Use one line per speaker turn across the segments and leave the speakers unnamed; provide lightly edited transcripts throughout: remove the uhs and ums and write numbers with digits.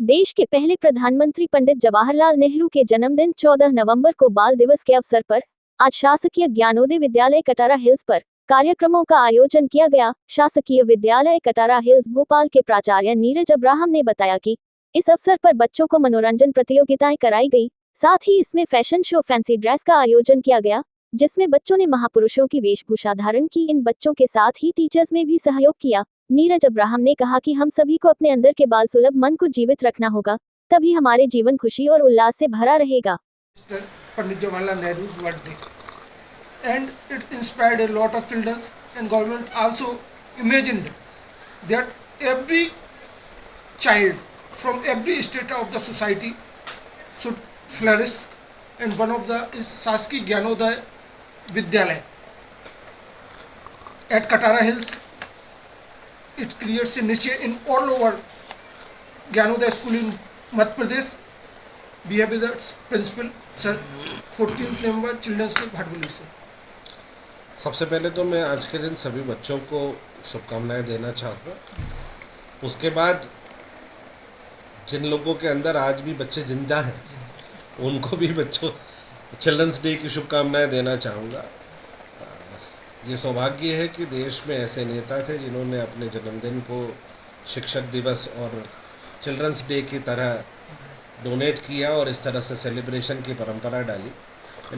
देश के पहले प्रधानमंत्री पंडित जवाहरलाल नेहरू के जन्मदिन 14 नवंबर को बाल दिवस के अवसर पर आज शासकीय ज्ञानोदय विद्यालय कटारा हिल्स पर कार्यक्रमों का आयोजन किया गया। शासकीय विद्यालय कटारा हिल्स भोपाल के प्राचार्य नीरज अब्राहम ने बताया कि इस अवसर पर बच्चों को मनोरंजन प्रतियोगिताएं कराई गई, साथ ही इसमें फैशन शो फैंसी ड्रेस का आयोजन किया गया, जिसमें बच्चों ने महापुरुषों की वेशभूषा धारण की। इन बच्चों के साथ ही टीचर्स ने भी सहयोग किया। नीरज अब्राहम ने कहा कि हम सभी को अपने अंदर के बाल सुलभ मन को जीवित रखना होगा, तभी हमारे जीवन खुशी और उल्लास से भरा रहेगा।
Pandit Jawaharlal Nehru's birthday, and it inspired a lot of children, and government also imagined that every child from every state of the society should flourish, and one of the is Shaski Gyanoday Vidyalaya at Katara Hills. It creates a niche in all over Gyanoday school in Madhya Pradesh. We have the principal sir 14th November Children's Day भाटवली से।
सबसे पहले तो मैं आज के दिन सभी बच्चों को शुभकामनाएं देना चाहूँगा। उसके बाद जिन लोगों के अंदर आज भी बच्चे जिंदा हैं उनको भी बच्चों चिल्ड्रंस डे की शुभकामनाएं देना चाहूँगा। ये सौभाग्य है कि देश में ऐसे नेता थे जिन्होंने अपने जन्मदिन को शिक्षक दिवस और चिल्ड्रंस डे की तरह डोनेट किया और इस तरह से सेलिब्रेशन की परंपरा डाली।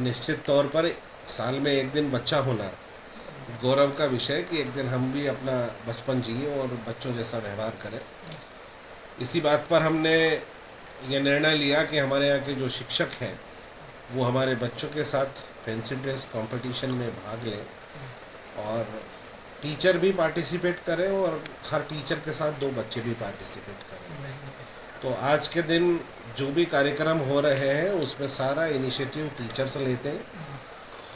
निश्चित तौर पर साल में एक दिन बच्चा होना गौरव का विषय कि एक दिन हम भी अपना बचपन जिए और बच्चों जैसा व्यवहार करें। इसी बात पर हमने ये निर्णय लिया कि हमारे यहाँ के जो शिक्षक हैं वो हमारे बच्चों के साथ फैंसी ड्रेस कंपटीशन में भाग लें और टीचर भी पार्टिसिपेट करें और हर टीचर के साथ 2 बच्चे भी पार्टिसिपेट करें। तो आज के दिन जो भी कार्यक्रम हो रहे हैं उसमें सारा इनिशिएटिव टीचर्स लेते हैं।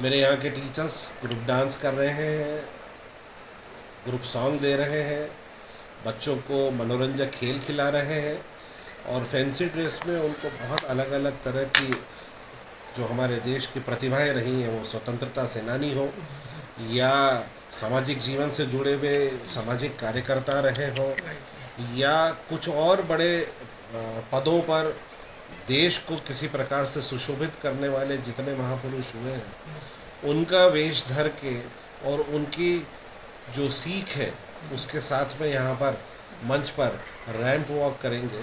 मेरे यहाँ के टीचर्स ग्रुप डांस कर रहे हैं, ग्रुप सॉन्ग दे रहे हैं, बच्चों को मनोरंजक खेल खिला रहे हैं और फैंसी ड्रेस में उनको बहुत अलग अलग तरह की जो हमारे देश की प्रतिभाएं रही हैं, वो स्वतंत्रता सेनानी हो या सामाजिक जीवन से जुड़े हुए सामाजिक कार्यकर्ता रहे हो या कुछ और बड़े पदों पर देश को किसी प्रकार से सुशोभित करने वाले जितने महापुरुष हुए हैं उनका वेश धर के और उनकी जो सीख है उसके साथ में यहाँ पर मंच पर रैंप वॉक करेंगे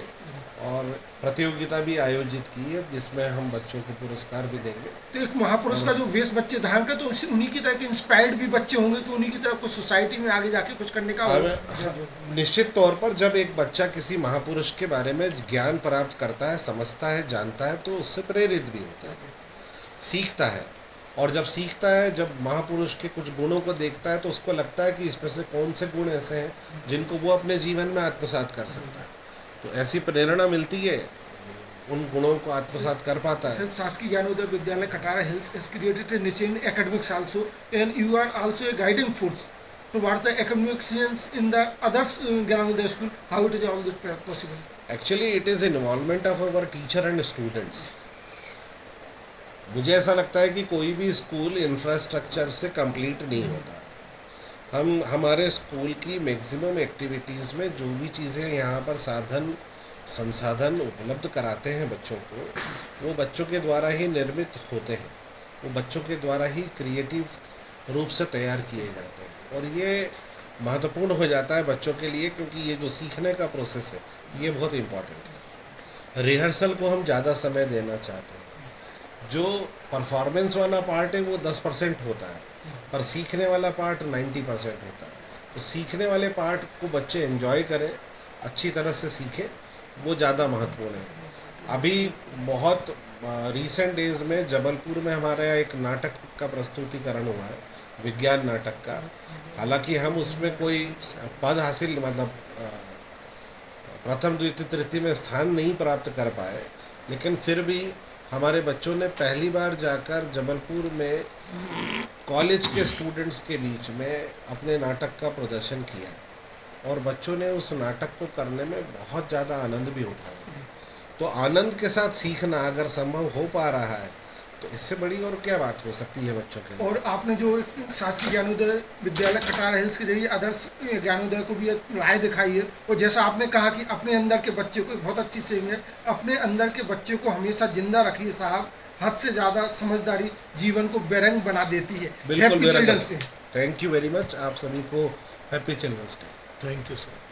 और प्रतियोगिता भी आयोजित की है जिसमें हम बच्चों को पुरस्कार भी देंगे।
तो एक महापुरुष का जो वेश बच्चे धारण करते तो उन्हीं की तरह के इंस्पायर्ड भी बच्चे होंगे कि उन्हीं की तरह कुछ सोसाइटी में आगे जाके कुछ करने का
निश्चित तौर पर जब एक बच्चा किसी महापुरुष के बारे में ज्ञान प्राप्त करता है, समझता है, जानता है तो उससे प्रेरित भी होता है, सीखता है और जब सीखता है, जब महापुरुष के कुछ गुणों को देखता है तो उसको लगता है कि इसमें से कौन से गुण ऐसे हैं जिनको वो अपने जीवन में आत्मसात कर सकता है। तो ऐसी प्रेरणा मिलती है, उन गुणों को आत्मसात कर पाता है।
शासकीय ज्ञानोदय विद्यालय Katara hills has created a niche in academics also, and you are also a guiding force towards the academic science in the others Gyanoday school. How it is all this possible?
Actually, it is involvement of our teacher and students. मुझे ऐसा लगता है कि कोई भी school infrastructure से complete नहीं होता। हम हमारे स्कूल की मैक्सिमम एक्टिविटीज़ में जो भी चीज़ें यहाँ पर साधन संसाधन उपलब्ध कराते हैं बच्चों को, वो बच्चों के द्वारा ही निर्मित होते हैं, वो बच्चों के द्वारा ही क्रिएटिव रूप से तैयार किए जाते हैं और ये महत्वपूर्ण हो जाता है बच्चों के लिए क्योंकि ये जो सीखने का प्रोसेस है ये बहुत इम्पॉर्टेंट है। रिहर्सल को हम ज़्यादा समय देना चाहते हैं। जो परफॉर्मेंस वाला पार्ट है वो 10% होता है पर सीखने वाला पार्ट 90% होता है। तो सीखने वाले पार्ट को बच्चे एंजॉय करें, अच्छी तरह से सीखें, वो ज़्यादा महत्वपूर्ण है। अभी बहुत रीसेंट डेज़ में जबलपुर में हमारे यहाँ एक नाटक का प्रस्तुतिकरण हुआ है, विज्ञान नाटक का। हालांकि हम उसमें कोई पद हासिल मतलब प्रथम द्वितीय तृतीय में स्थान नहीं प्राप्त कर पाए, लेकिन फिर भी हमारे बच्चों ने पहली बार जाकर जबलपुर में कॉलेज के स्टूडेंट्स के बीच में अपने नाटक का प्रदर्शन किया और बच्चों ने उस नाटक को करने में बहुत ज़्यादा आनंद भी उठाया। तो आनंद के साथ सीखना अगर संभव हो पा रहा है तो इससे बड़ी और क्या बात हो सकती है बच्चों के लिए।
और आपने जो शासकीय ज्ञानोदय विद्यालय कटारा हिल्स के जरिए आदर्श ज्ञानोदय को भी एक राह दिखाई है, और जैसा आपने कहा कि अपने अंदर के बच्चे को, एक बहुत अच्छी सेविंग है, अपने अंदर के बच्चे को हमेशा जिंदा रखिए साहब। हद से ज़्यादा समझदारी जीवन को बेरंग बना देती है।
बिल्कुल
happy children's day.
Thank you very much, आप सभी को happy children's day.
Thank you sir.